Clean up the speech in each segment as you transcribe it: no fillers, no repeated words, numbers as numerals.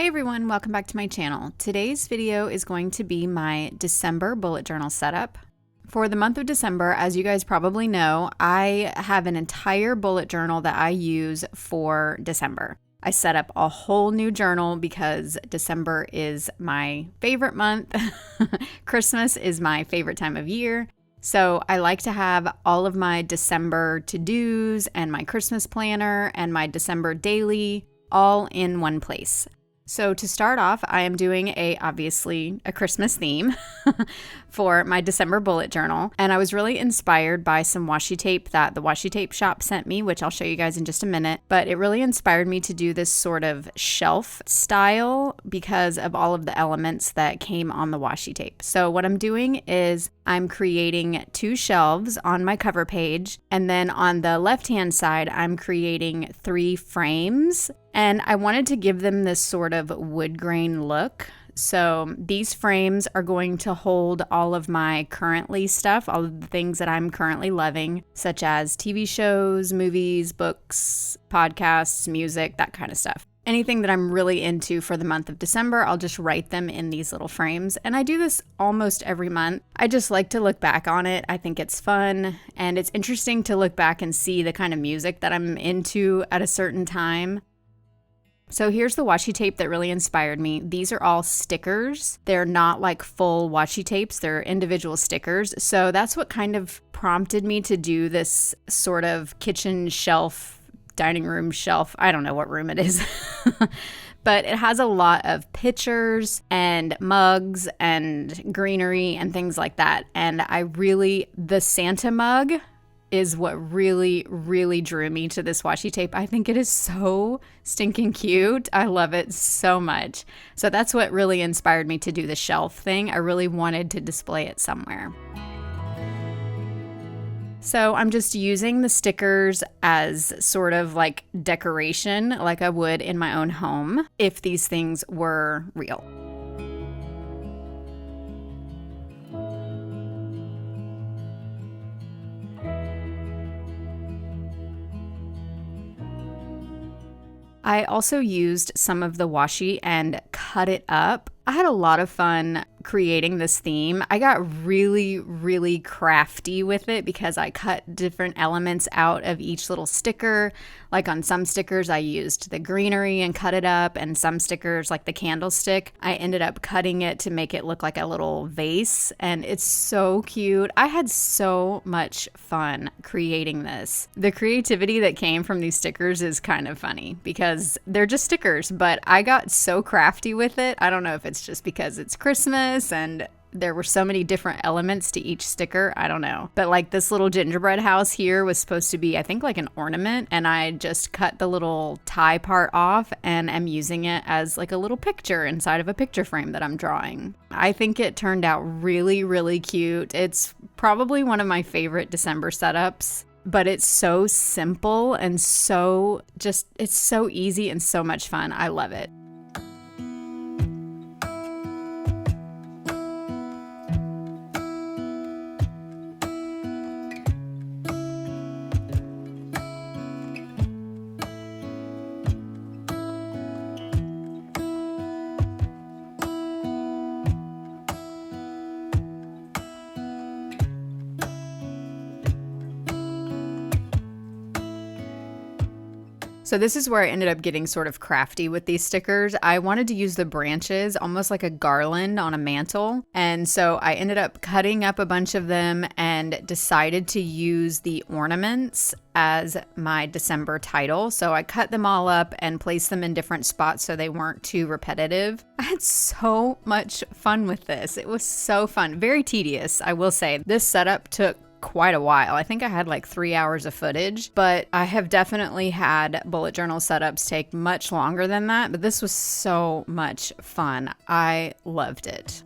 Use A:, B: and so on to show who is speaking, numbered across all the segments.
A: Hey everyone, welcome back to my channel. Today's video is going to be my December bullet journal setup. For the month of December, as you guys probably know, I have an entire bullet journal that I use for December. I set up a whole new journal because December is my favorite month. Christmas is my favorite time of year. So I like to have all of my December to-dos and my Christmas planner and my December daily all in one place. So to start off, I am doing obviously a Christmas theme for my December bullet journal. And I was really inspired by some washi tape that the washi tape shop sent me, which I'll show you guys in just a minute. But it really inspired me to do this sort of shelf style because of all of the elements that came on the washi tape. So what I'm doing is I'm creating 2 shelves on my cover page. And then on the left-hand side, I'm creating 3 frames. And I wanted to give them this sort of wood grain look. So these frames are going to hold all of my currently stuff, all of the things that I'm currently loving, such as TV shows, movies, books, podcasts, music, that kind of stuff. Anything that I'm really into for the month of December, I'll just write them in these little frames. And I do this almost every month. I just like to look back on it. I think it's fun. And it's interesting to look back and see the kind of music that I'm into at a certain time. So here's the washi tape that really inspired me. These are all stickers. They're not like full washi tapes. They're individual stickers. So that's what kind of prompted me to do this sort of kitchen shelf, dining room shelf. I don't know what room it is. But it has a lot of pictures and mugs and greenery and things like that. And the Santa mug is what really drew me to this washi tape. I think it is so stinking cute. I love it so much. So that's what really inspired me to do the shelf thing. I really wanted to display it somewhere. So I'm just using the stickers as sort of like decoration, like I would in my own home if these things were real. I also used some of the washi and cut it up. I had a lot of fun creating this theme. I got really crafty with it because I cut different elements out of each little sticker. Like on some stickers, I used the greenery and cut it up, and some stickers, like the candlestick, I ended up cutting it to make it look like a little vase, and it's so cute. I had so much fun creating this. The creativity that came from these stickers is kind of funny because they're just stickers, but I got so crafty with it. I don't know if it's just because it's Christmas and there were so many different elements to each sticker. I don't know. But like this little gingerbread house here was supposed to be, I think, like an ornament. And I just cut the little tie part off and am using it as like a little picture inside of a picture frame that I'm drawing. I think it turned out really cute. It's probably one of my favorite December setups. But it's so simple and it's so easy and so much fun. I love it. So this is where I ended up getting sort of crafty with these stickers. I wanted to use the branches almost like a garland on a mantle. And so I ended up cutting up a bunch of them and decided to use the ornaments as my December title. So I cut them all up and placed them in different spots so they weren't too repetitive. I had so much fun with this. It was so fun. Very tedious, I will say. This setup took quite a while. I think I had like 3 hours of footage, but I have definitely had bullet journal setups take much longer than that, but this was so much fun. I loved it.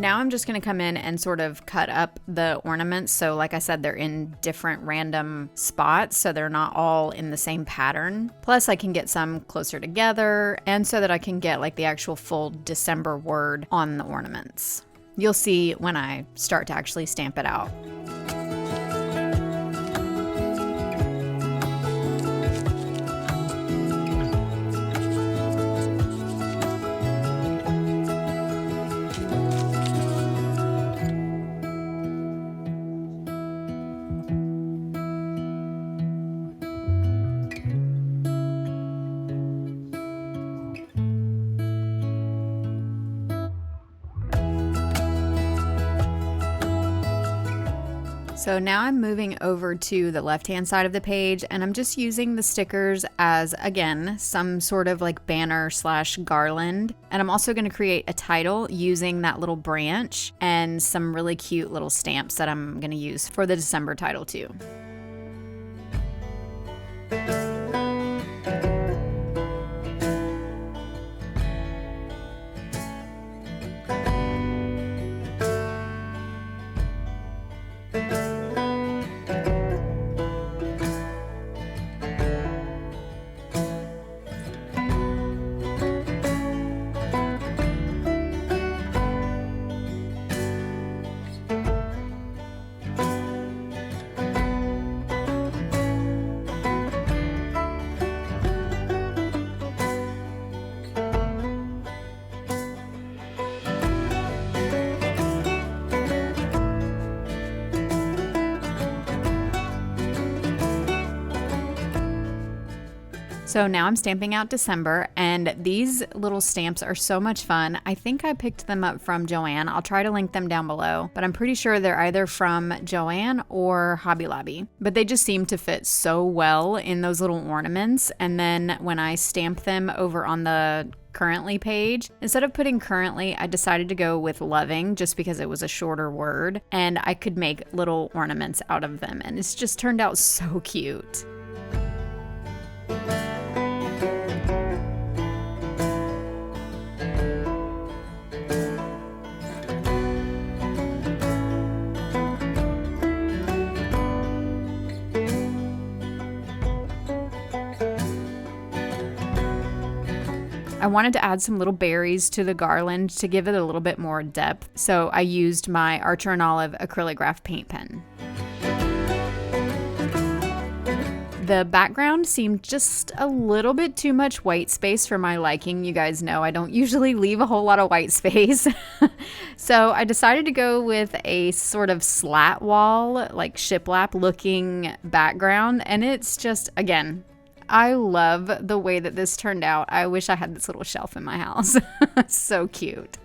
A: Now I'm just going to come in and sort of cut up the ornaments. So like I said, they're in different random spots, so they're not all in the same pattern. Plus I can get some closer together, and so that I can get like the actual full December word on the ornaments. You'll see when I start to actually stamp it out. So now I'm moving over to the left-hand side of the page, and I'm just using the stickers as, again, some sort of like banner / garland. And I'm also going to create a title using that little branch and some really cute little stamps that I'm going to use for the December title too. So now I'm stamping out December, and these little stamps are so much fun. I think I picked them up from Joann. I'll try to link them down below, but I'm pretty sure they're either from Joann or Hobby Lobby. But they just seem to fit so well in those little ornaments. And then when I stamp them over on the currently page, instead of putting currently, I decided to go with loving just because it was a shorter word and I could make little ornaments out of them. And it's just turned out so cute. I wanted to add some little berries to the garland to give it a little bit more depth, so I used my Archer and Olive Acrylograph paint pen. The background seemed just a little bit too much white space for my liking. You guys know I don't usually leave a whole lot of white space. So I decided to go with a sort of slat wall, like shiplap looking background, and it's just, again, I love the way that this turned out. I wish I had this little shelf in my house. So cute.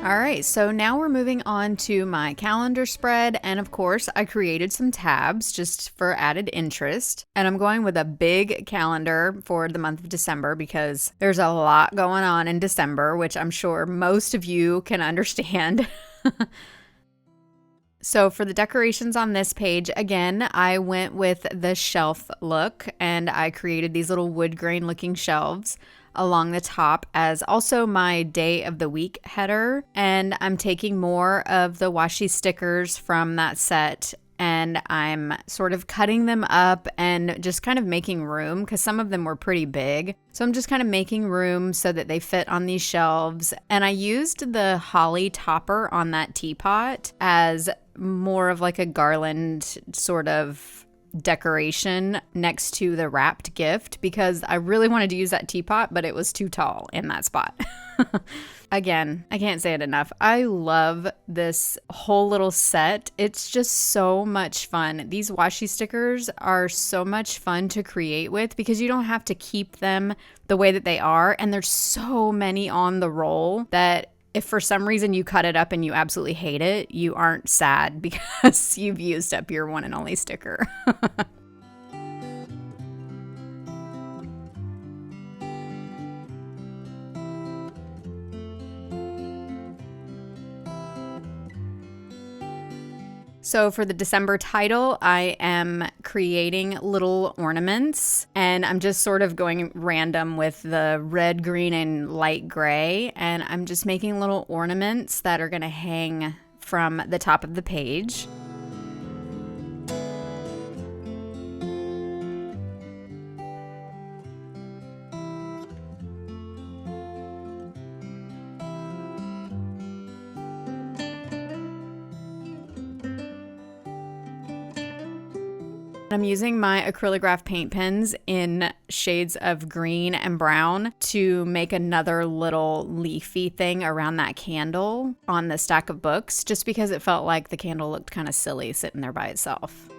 A: All right, so now we're moving on to my calendar spread, and of course I created some tabs just for added interest, and I'm going with a big calendar for the month of December because there's a lot going on in December, which I'm sure most of you can understand. So for the decorations on this page, again, I went with the shelf look, and I created these little wood grain looking shelves along the top as also my day of the week header. And I'm taking more of the washi stickers from that set, and I'm sort of cutting them up and just kind of making room because some of them were pretty big. So I'm just kind of making room so that they fit on these shelves. And I used the holly topper on that teapot as more of like a garland sort of decoration next to the wrapped gift because I really wanted to use that teapot, but it was too tall in that spot. Again, I can't say it enough. I love this whole little set. It's just so much fun. These washi stickers are so much fun to create with because you don't have to keep them the way that they are. And there's so many on the roll that If for some reason you cut it up and you absolutely hate it, you aren't sad because you've used up your one and only sticker. So for the December title, I am creating little ornaments, and I'm just sort of going random with the red, green, and light gray, and I'm just making little ornaments that are going to hang from the top of the page. I'm using my Arcylograph paint pens in shades of green and brown to make another little leafy thing around that candle on the stack of books, just because it felt like the candle looked kind of silly sitting there by itself.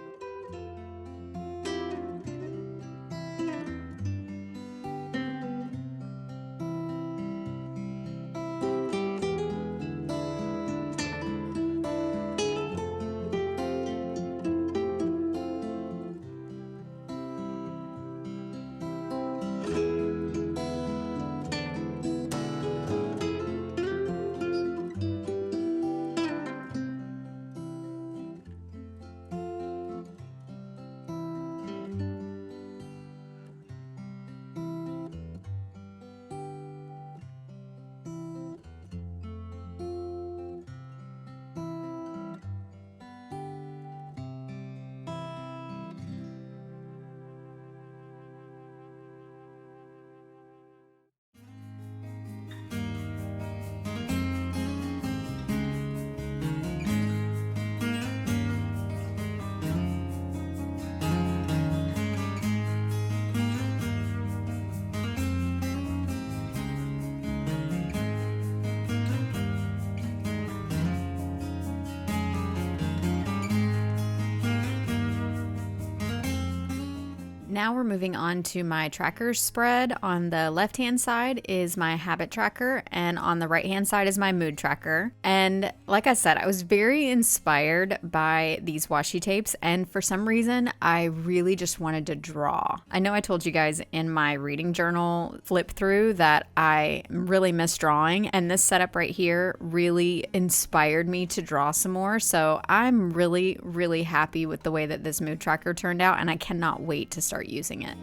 A: Now we're moving on to my tracker spread. On the left-hand side is my habit tracker, and on the right-hand side is my mood tracker. And like I said, I was very inspired by these washi tapes, and for some reason, I really just wanted to draw. I know I told you guys in my reading journal flip through that I really miss drawing, and this setup right here really inspired me to draw some more. So I'm really, really happy with the way that this mood tracker turned out, and I cannot wait to start using it.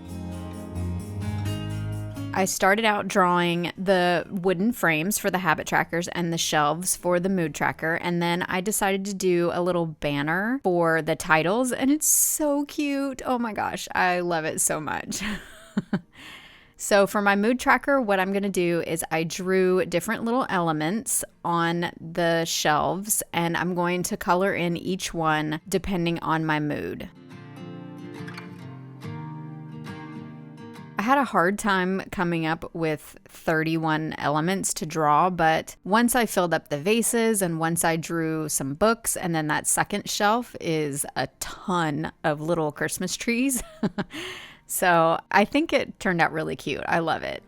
A: I started out drawing the wooden frames for the habit trackers and the shelves for the mood tracker, and then I decided to do a little banner for the titles, and it's so cute. Oh my gosh, I love it so much. So for my mood tracker, what I'm going to do is I drew different little elements on the shelves, and I'm going to color in each one depending on my mood. I had a hard time coming up with 31 elements to draw, but once I filled up the vases and once I drew some books, and then that second shelf is a ton of little Christmas trees. So I think it turned out really cute. I love it.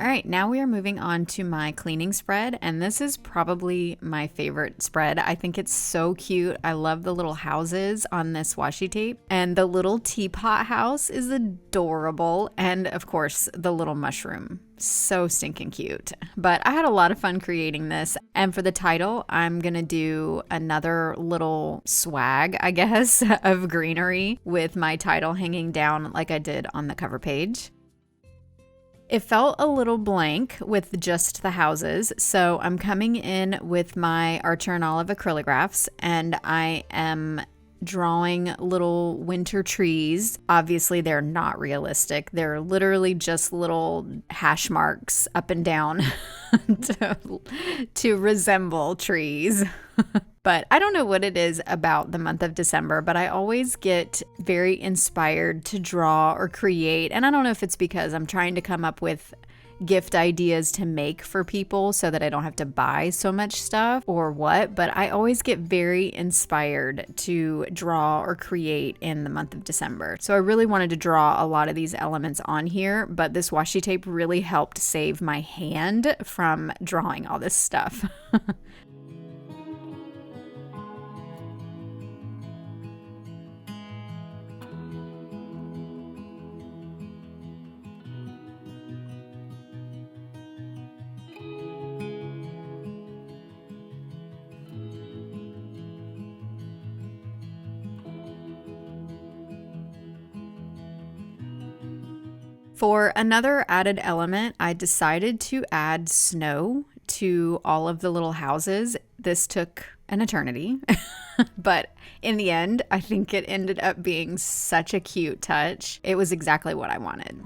A: All right, now we are moving on to my cleaning spread, and this is probably my favorite spread. I think it's so cute. I love the little houses on this washi tape, and the little teapot house is adorable, and of course, the little mushroom. So stinking cute. But I had a lot of fun creating this, and for the title, I'm gonna do another little swag, I guess, of greenery with my title hanging down like I did on the cover page. It felt a little blank with just the houses, so I'm coming in with my Archer and Olive acrylographs, and I am drawing little winter trees. Obviously, they're not realistic. They're literally just little hash marks up and down to resemble trees. But I don't know what it is about the month of December, but I always get very inspired to draw or create. And I don't know if it's because I'm trying to come up with gift ideas to make for people so that I don't have to buy so much stuff or what, but I always get very inspired to draw or create in the month of December. So I really wanted to draw a lot of these elements on here, but this washi tape really helped save my hand from drawing all this stuff. For another added element, I decided to add snow to all of the little houses. This took an eternity, but in the end, I think it ended up being such a cute touch. It was exactly what I wanted.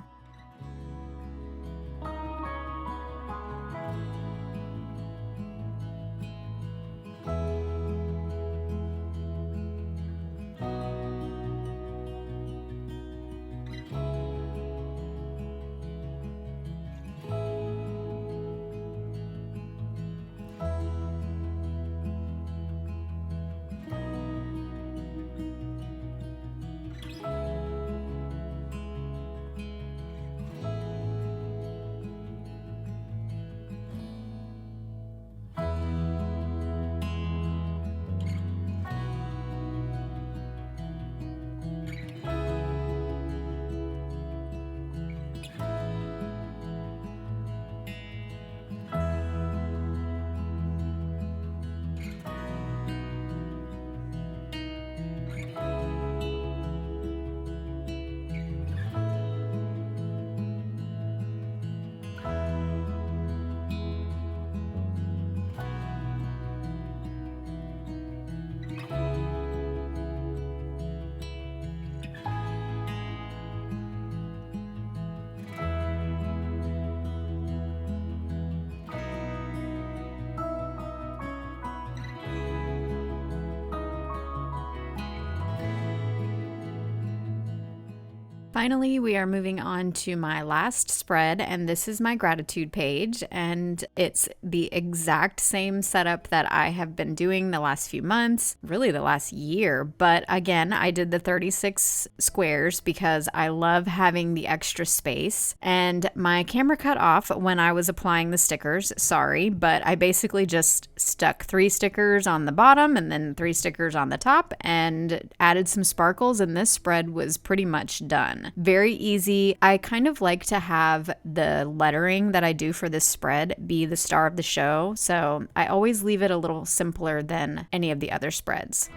A: Finally, we are moving on to my last spread, and this is my gratitude page, and it's the exact same setup that I have been doing the last few months, really the last year, but again, I did the 36 squares because I love having the extra space, and my camera cut off when I was applying the stickers, sorry, but I basically just stuck 3 stickers on the bottom and then 3 stickers on the top and added some sparkles, and this spread was pretty much done. Very easy. I kind of like to have the lettering that I do for this spread be the star of the show, so I always leave it a little simpler than any of the other spreads.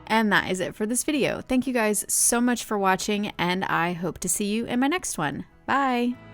A: And that is it for this video. Thank you guys so much for watching, and I hope to see you in my next one. Bye!